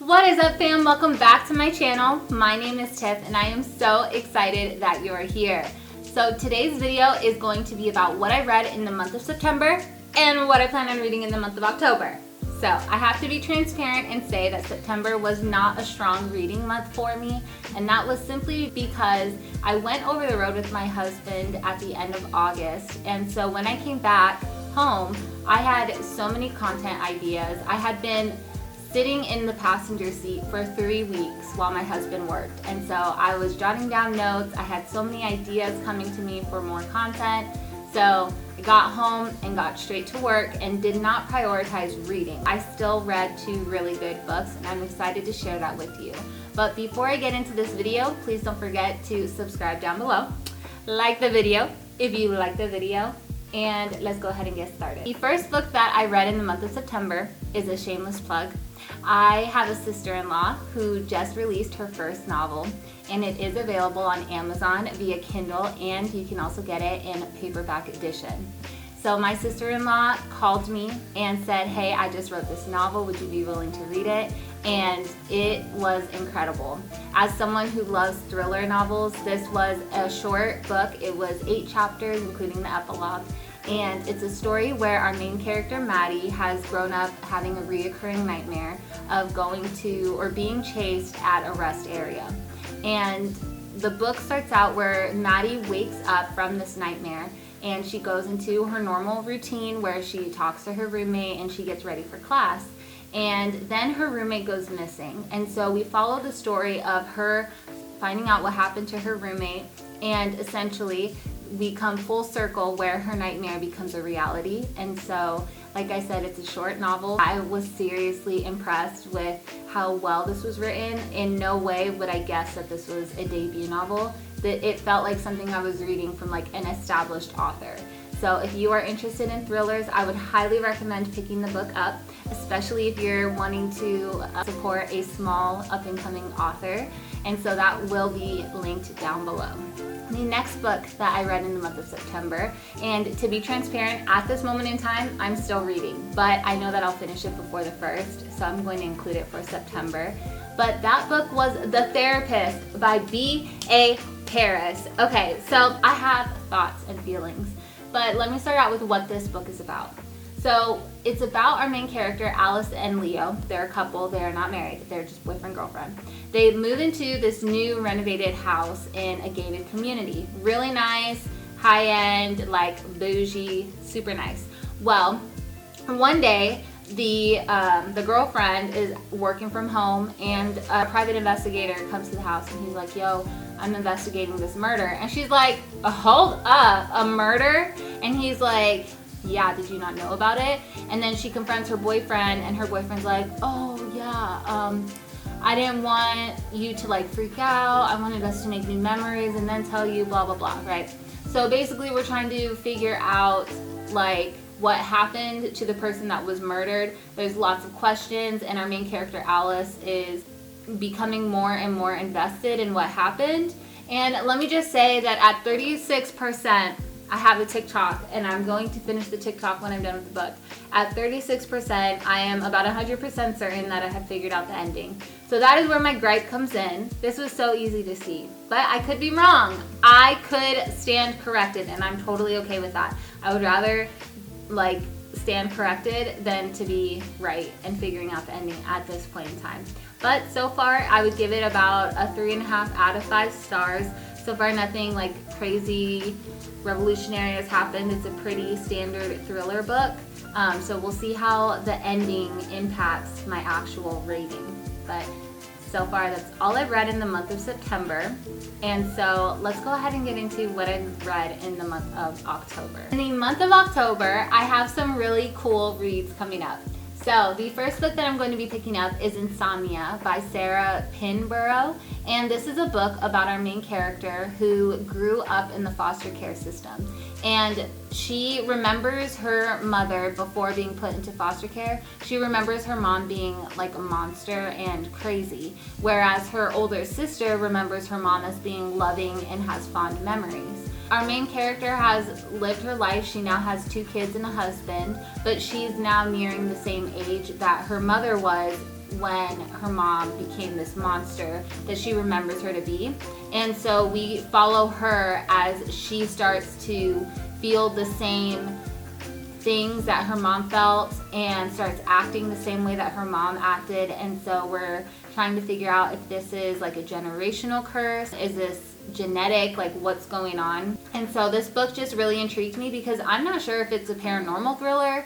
What is up, fam? Welcome back to my channel. My name is Tiff and I am so excited that you're here. So today's video is going to be about what I read in the month of September and what I plan on reading in the month of October. So I have to be transparent and say that September was not a strong reading month for me, and that was simply because I went over the road with my husband at the end of August, and so when I came back home, I had so many content ideas. I had been sitting in the passenger seat for 3 weeks while my husband worked, and so I was jotting down notes. I had so many ideas coming to me for more content, so I got home and got straight to work and did not prioritize reading. I still read 2 really good books and I'm excited to share that with you. But before I get into this video, please don't forget to subscribe down below, like the video if you like the video, and let's go ahead and get started. The first book that I read in the month of September is a shameless plug. I have a sister-in-law who just released her first novel, and it is available on Amazon via Kindle, and you can also get it in paperback edition. So my sister-in-law called me and said, hey, I just wrote this novel, would you be willing to read it? And it was incredible. As someone who loves thriller novels, this was a short book. It was 8 chapters, including the epilogue. And it's a story where our main character, Maddie, has grown up having a reoccurring nightmare of going to or being chased at a rest area. And the book starts out where Maddie wakes up from this nightmare and she goes into her normal routine where she talks to her roommate and she gets ready for class. And then her roommate goes missing. And so we follow the story of her finding out what happened to her roommate, and essentially we come full circle where her nightmare becomes a reality. And so, like I said, it's a short novel. I was seriously impressed with how well this was written. In no way would I guess that this was a debut novel. That it felt like something I was reading from like an established author. So if you are interested in thrillers, I would highly recommend picking the book up, especially if you're wanting to support a small up-and-coming author. And so that will be linked down below. The next book that I read in the month of September, and to be transparent, at this moment in time, I'm still reading, but I know that I'll finish it before the 1st, so I'm going to include it for September. But that book was The Therapist by B.A Paris. Okay, so I have thoughts and feelings, but let me start out with what this book is about. So it's about our main character, Alice and Leo. They're a couple, they're not married, they're just boyfriend-girlfriend. They move into this new renovated house in a gated community. Really nice, high-end, like bougie, super nice. Well, one day, the girlfriend is working from home and a private investigator comes to the house and he's like, yo, I'm investigating this murder. And she's like, hold up, a murder? And he's like, yeah, did you not know about it? And then she confronts her boyfriend and her boyfriend's like, oh yeah, I didn't want you to like freak out. I wanted us to make new memories and then tell you blah, blah, blah, right? So basically we're trying to figure out like what happened to the person that was murdered. There's lots of questions and our main character, Alice, is becoming more and more invested in what happened. And let me just say that at 36%, I have a TikTok and I'm going to finish the TikTok when I'm done with the book. At 36%, I am about 100% certain that I have figured out the ending. So that is where my gripe comes in. This was so easy to see, but I could be wrong. I could stand corrected and I'm totally okay with that. I would rather like stand corrected than to be right and figuring out the ending at this point in time. But so far, I would give it about a 3.5 out of 5 stars. So far, nothing like crazy revolutionary has happened. It's a pretty standard thriller book. So we'll see how the ending impacts my actual rating. But so far, that's all I've read in the month of September. And so let's go ahead and get into what I've read in the month of October. In the month of October, I have some really cool reads coming up. So the first book that I'm going to be picking up is Insomnia by Pinborough, and this is a book about our main character who grew up in the foster care system, and she remembers her mother before being put into foster care. She remembers her mom being like a monster and crazy, whereas her older sister remembers her mom as being loving and has fond memories. Our main character has lived her life. She now has 2 kids and a husband, but she's now nearing the same age that her mother was when her mom became this monster that she remembers her to be. And so we follow her as she starts to feel the same things that her mom felt and starts acting the same way that her mom acted. And so we're trying to figure out if this is like a generational curse, is this genetic, like what's going on. And so this book just really intrigued me because I'm not sure if it's a paranormal thriller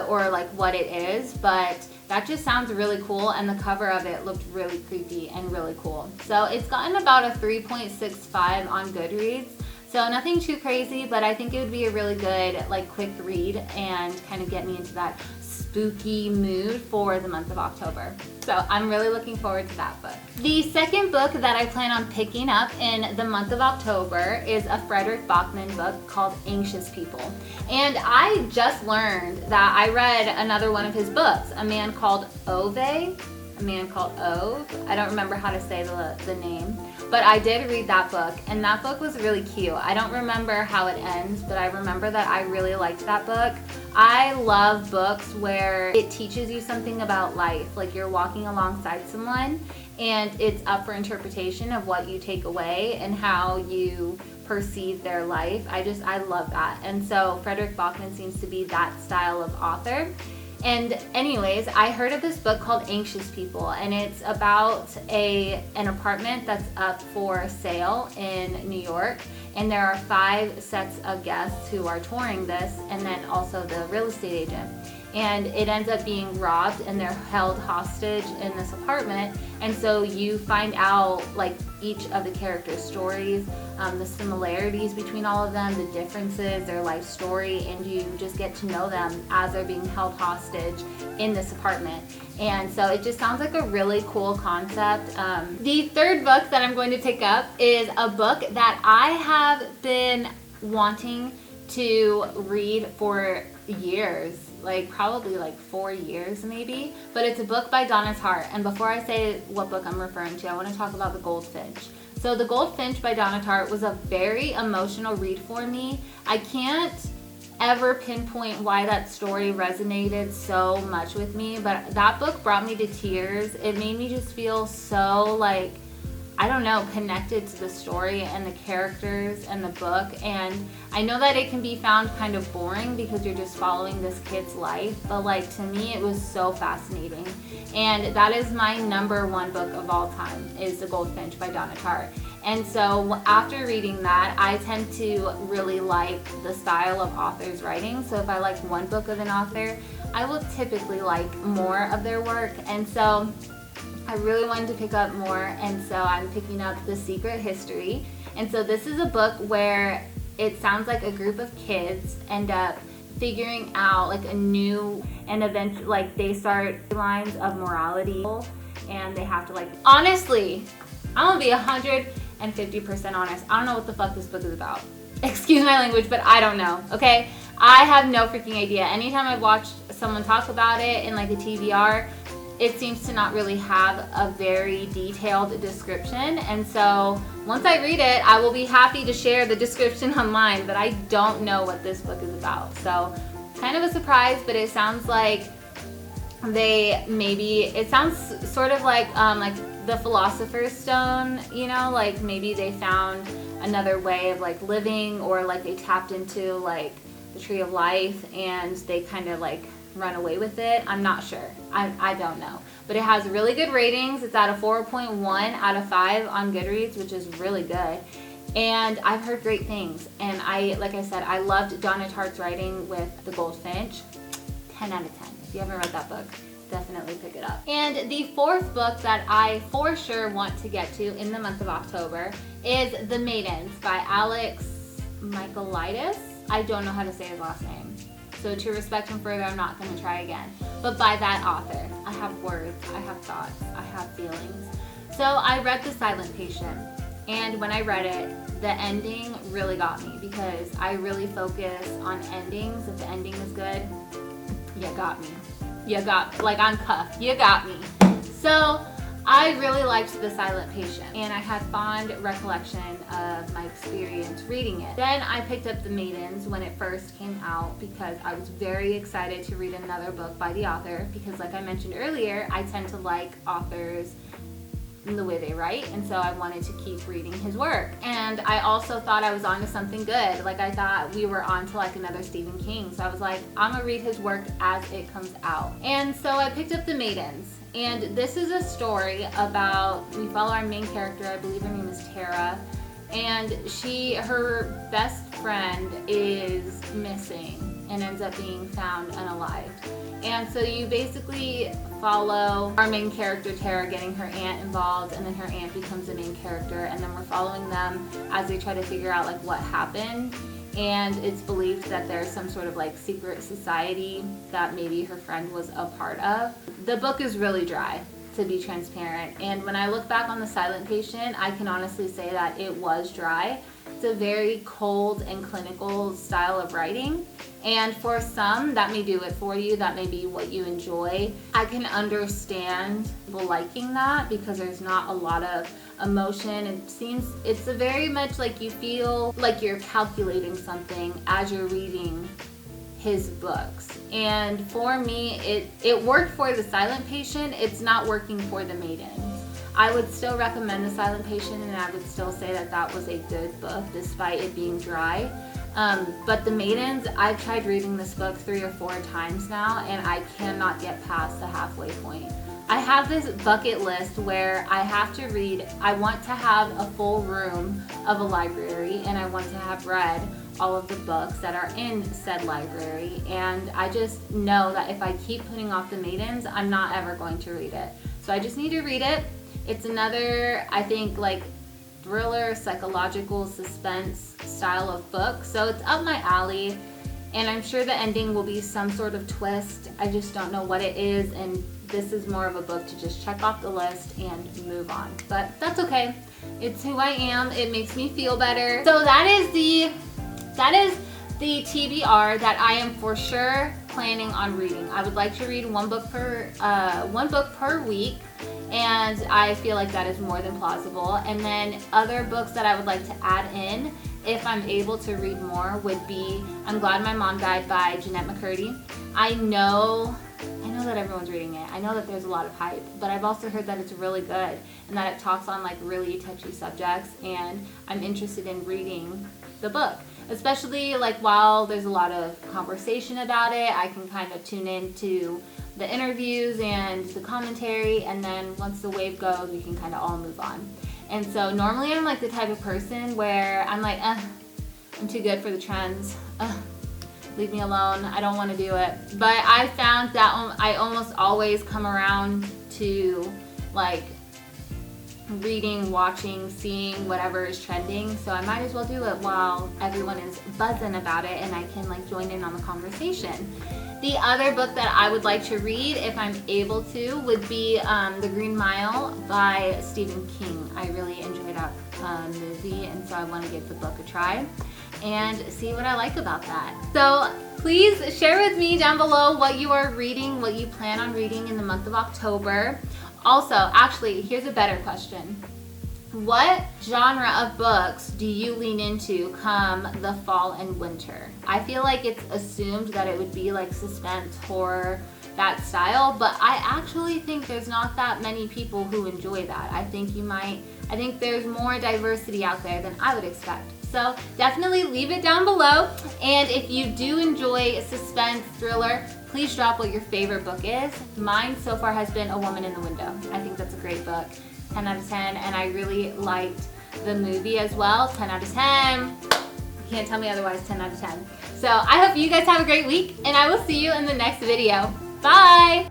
or like what it is, but that just sounds really cool, and the cover of it looked really creepy and really cool. So it's gotten about a 3.65 on Goodreads. So nothing too crazy, but I think it would be a really good, like, quick read and kind of get me into that spooky mood for the month of October. So I'm really looking forward to that book. The second book that I plan on picking up in the month of October is a Fredrick Backman book called Anxious People. And I just learned that I read another one of his books, A Man Called Ove. A Man Called Ove. I don't remember how to say the name. But I did read that book, and that book was really cute. I don't remember how it ends, but I remember that I really liked that book. I love books where it teaches you something about life, like you're walking alongside someone, and it's up for interpretation of what you take away and how you perceive their life. I love that. And so Fredrick Backman seems to be that style of author. And anyways, I heard of this book called Anxious People, and it's about an apartment that's up for sale in New York, and there are 5 sets of guests who are touring this, and then also the real estate agent. And it ends up being robbed, and they're held hostage in this apartment. And so you find out like each of the characters' stories, the similarities between all of them, the differences, their life story, and you just get to know them as they're being held hostage in this apartment. And so it just sounds like a really cool concept. The third book that I'm going to pick up is a book that I have been wanting to read for years, like probably like 4 years maybe, but it's a book by Donna Tartt. And before I say what book I'm referring to, I want to talk about The Goldfinch. So The Goldfinch by Donna Tartt was a very emotional read for me. I can't ever pinpoint why that story resonated so much with me, but that book brought me to tears. It made me just feel so, like, I don't know, connected to the story and the characters and the book. And I know that it can be found kind of boring because you're just following this kid's life, but like to me it was so fascinating. And that is my #1 book of all time, is The Goldfinch by Donna Tartt. And so after reading that, I tend to really like the style of authors' writing. So if I like one book of an author, I will typically like more of their work. And so I really wanted to pick up more, and so I'm picking up The Secret History. And so this is a book where it sounds like a group of kids end up figuring out like a new, and eventually like they start lines of morality, and they have to like, honestly, I'm gonna be 150% honest. I don't know what the fuck this book is about. Excuse my language, but I don't know, okay? I have no freaking idea. Anytime I've watched someone talk about it in like a TBR, it seems to not really have a very detailed description. And so once I read it, I will be happy to share the description online, but I don't know what this book is about. So kind of a surprise, but it sounds like it sounds sort of like the Philosopher's Stone, you know, like maybe they found another way of like living, or like they tapped into like the Tree of Life and they kind of like run away with it. I'm not sure. I don't know. But it has really good ratings. It's at a 4.1 out of 5 on Goodreads, which is really good. And I've heard great things. And like I said, I loved Donna Tartt's writing with The Goldfinch. 10 out of 10. If you haven't read that book, definitely pick it up. And the fourth book that I for sure want to get to in the month of October is The Maidens by Michaelides. I don't know how to say his last name, so to respect him further, I'm not going to try again. But by that author. I have words, I have thoughts, I have feelings. So I read The Silent Patient, and when I read it, the ending really got me because I really focus on endings. If the ending is good, you got me. You got, like I'm cuffed, you got me. So I really liked The Silent Patient, and I had fond recollection of my experience reading it. Then I picked up The Maidens when it first came out because I was very excited to read another book by the author, because like I mentioned earlier, I tend to like authors in the way they write, and so I wanted to keep reading his work. And I also thought I was onto something good. Like, I thought we were on to like another Stephen King, so I was like, I'm gonna read his work as it comes out. And so I picked up The Maidens, and this is a story about, we follow our main character, I believe her name is Tara, and her best friend is missing and ends up being found unalived. And so you basically follow our main character Tara getting her aunt involved, and then her aunt becomes the main character, and then we're following them as they try to figure out like what happened. And it's believed that there's some sort of like secret society that maybe her friend was a part of. The book is really dry, to be transparent, and when I look back on The Silent Patient, I can honestly say that it was dry. It's a very cold and clinical style of writing, and for some that may do it for you, that may be what you enjoy. I can understand people liking that because there's not a lot of emotion. It's a very much like you feel like you're calculating something as you're reading his books. And for me, it worked for The Silent Patient. It's not working for The Maidens. I would still recommend The Silent Patient, and I would still say that that was a good book despite it being dry. But The Maidens, I've tried reading this book 3 or 4 times now, and I cannot get past the halfway point. I have this bucket list where I have to read, I want to have a full room of a library, and I want to have read all of the books that are in said library, and I just know that if I keep putting off The Maidens, I'm not ever going to read it. So I just need to read it. It's another, I think, like thriller, psychological suspense style of book, so it's up my alley, and I'm sure the ending will be some sort of twist. I just don't know what it is, and this is more of a book to just check off the list and move on, but that's okay. It's who I am. It makes me feel better. So that is the TBR that I am for sure planning on reading. I would like to read one book per week, and I feel like that is more than plausible. And then other books that I would like to add in, if I'm able to read more, would be I'm Glad My Mom Died by Jenette McCurdy. I know that everyone's reading it. I know that there's a lot of hype, but I've also heard that it's really good and that it talks on like really touchy subjects, and I'm interested in reading the book. Especially like while there's a lot of conversation about it, I can kind of tune into the interviews and the commentary, and then once the wave goes, we can kind of all move on. And so normally I'm like the type of person where I'm like, I'm too good for the trends. Leave me alone. I don't want to do it. But I found that I almost always come around to like reading, watching, seeing whatever is trending, so I might as well do it while everyone is buzzing about it and I can like join in on the conversation. The other book that I would like to read, if I'm able to, would be The Green Mile by Stephen King. I really enjoyed that movie, and so I want to give the book a try and see what I like about that. So please share with me down below what you are reading, what you plan on reading in the month of October. Also, actually, here's a better question. What genre of books do you lean into come the fall and winter? I feel like it's assumed that it would be like suspense, horror, that style, but I actually think there's not that many people who enjoy that. I think there's more diversity out there than I would expect. So definitely leave it down below, and if you do enjoy suspense, thriller, please drop what your favorite book is. Mine so far has been A Woman in the Window. I think that's a great book. 10 out of 10, and I really liked the movie as well. 10 out of 10. You can't tell me otherwise, 10 out of 10. So I hope you guys have a great week, and I will see you in the next video. Bye!